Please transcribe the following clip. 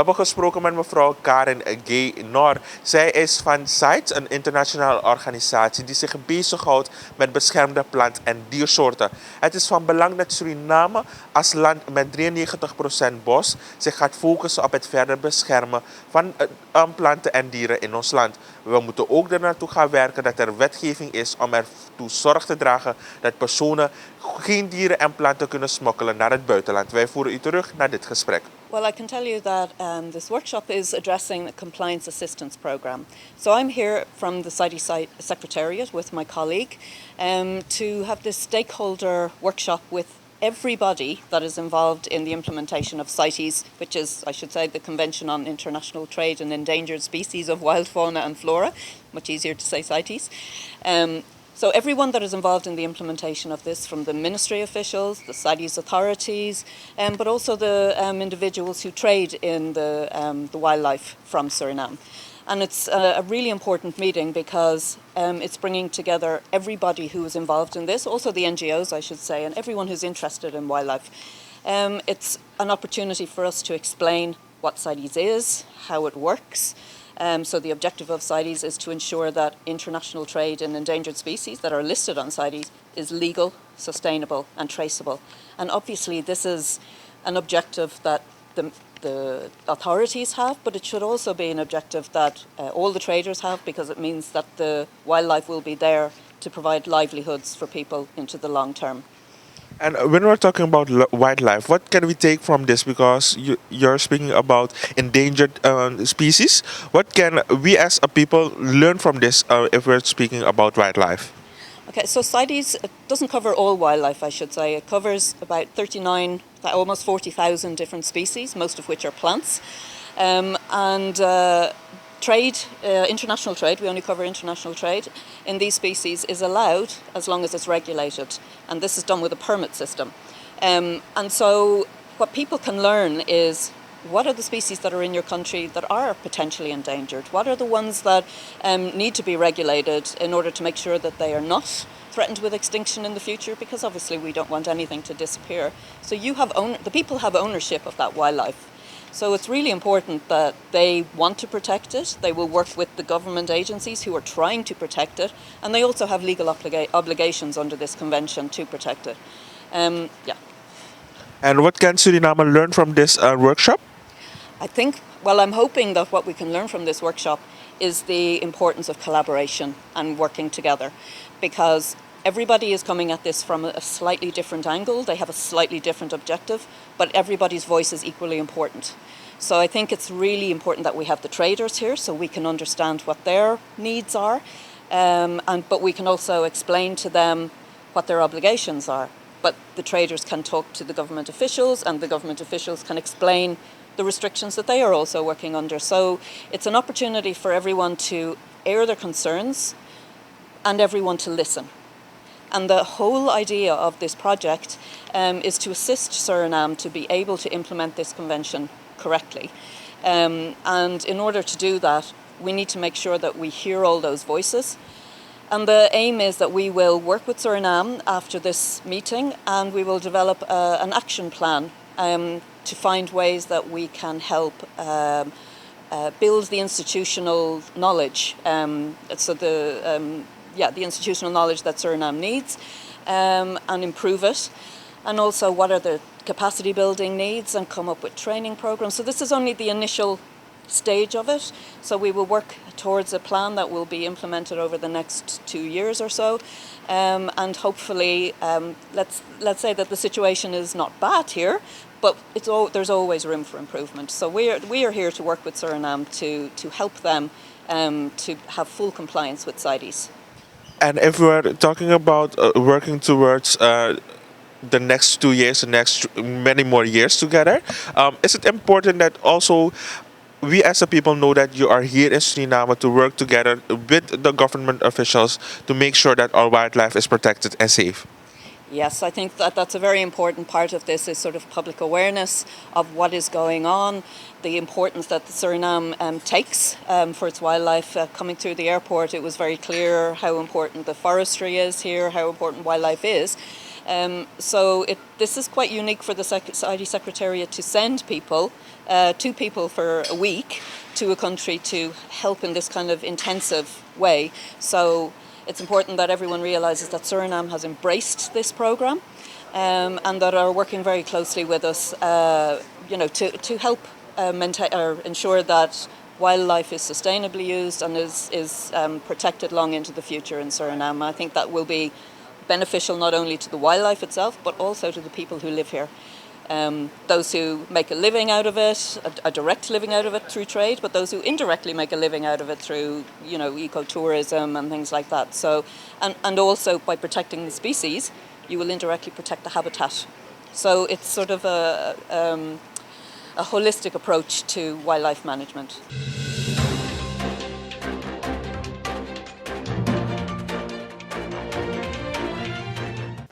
hebben gesproken met mevrouw Karen G. Nor. Zij is van CITES, een internationale organisatie die zich bezighoudt met beschermde plant- en diersoorten. Het is van belang dat Suriname als land met 93% bos zich gaat focussen op het verder beschermen van planten en dieren in ons land. We moeten ook er naartoe gaan werken dat er wetgeving is om ertoe zorg te dragen dat personen geen dieren en planten kunnen smokkelen naar het buitenland. Wij voeren u terug naar dit gesprek. Well, I can tell you that this workshop is addressing the Compliance Assistance Programme. So I'm here from the CITES Secretariat with my colleague to have this stakeholder workshop with everybody that is involved in the implementation of CITES, which is, I should say, the Convention on International Trade in Endangered Species of Wild Fauna and Flora. Much easier to say CITES. So everyone that is involved in the implementation of this, from the ministry officials, the CITES authorities, but also the individuals who trade in the wildlife from Suriname. And it's a really important meeting because it's bringing together everybody who is involved in this, also the NGOs, I should say, and everyone who's interested in wildlife. It's an opportunity for us to explain what CITES is, how it works. So the objective of CITES is to ensure that international trade in endangered species that are listed on CITES is legal, sustainable and traceable. And obviously this is an objective that the authorities have, but it should also be an objective that all the traders have, because it means that the wildlife will be there to provide livelihoods for people into the long term. And when we're talking about wildlife, what can we take from this? Because you're speaking about endangered species. What can we as a people learn from this if we're speaking about wildlife? Okay, so CITES doesn't cover all wildlife, I should say. It covers about 39, almost 40,000 different species, most of which are plants. Trade, international trade, we only cover international trade, in these species is allowed as long as it's regulated. And this is done with a permit system. And so what people can learn is, what are the species that are in your country that are potentially endangered? What are the ones that need to be regulated in order to make sure that they are not threatened with extinction in the future? Because obviously we don't want anything to disappear. So the people have ownership of that wildlife. So it's really important that they want to protect it. They will work with the government agencies who are trying to protect it, and they also have legal obligations under this convention to protect it. And what can Suriname learn from this workshop? I'm hoping that what we can learn from this workshop is the importance of collaboration and working together, because everybody is coming at this from a slightly different angle. They have a slightly different objective, but everybody's voice is equally important. So I think it's really important that we have the traders here so we can understand what their needs are, but we can also explain to them what their obligations are. But the traders can talk to the government officials, and the government officials can explain the restrictions that they are also working under. So it's an opportunity for everyone to air their concerns and everyone to listen. And the whole idea of this project is to assist Suriname to be able to implement this convention correctly. And in order to do that, we need to make sure that we hear all those voices. And the aim is that we will work with Suriname after this meeting, and we will develop an action plan to find ways that we can help build the institutional knowledge. The institutional knowledge that Suriname needs, and improve it. And also what are the capacity building needs, and come up with training programs. So this is only the initial stage of it. So we will work towards a plan that will be implemented over the next 2 years or so. And hopefully, let's say that the situation is not bad here, but there's always room for improvement. So we are here to work with Suriname to help them to have full compliance with CITES. And if we're talking about working towards the next 2 years, the next many more years together, is it important that also we as a people know that you are here in Suriname to work together with the government officials to make sure that our wildlife is protected and safe? Yes, I think that that's a very important part of this is sort of public awareness of what is going on, the importance that the Suriname takes for its wildlife. Coming through the airport, it was very clear how important the forestry is here, how important wildlife is. This is quite unique for the Society Secretariat to send people, two people for a week, to a country to help in this kind of intensive way. So it's important that everyone realises that Suriname has embraced this programme and that are working very closely with us, to help maintain or ensure that wildlife is sustainably used and is protected long into the future in Suriname. I think that will be beneficial not only to the wildlife itself, but also to the people who live here. Those who make a living out of it, a direct living out of it through trade, but those who indirectly make a living out of it through, ecotourism and things like that. So, and also by protecting the species, you will indirectly protect the habitat. So it's sort of a holistic approach to wildlife management.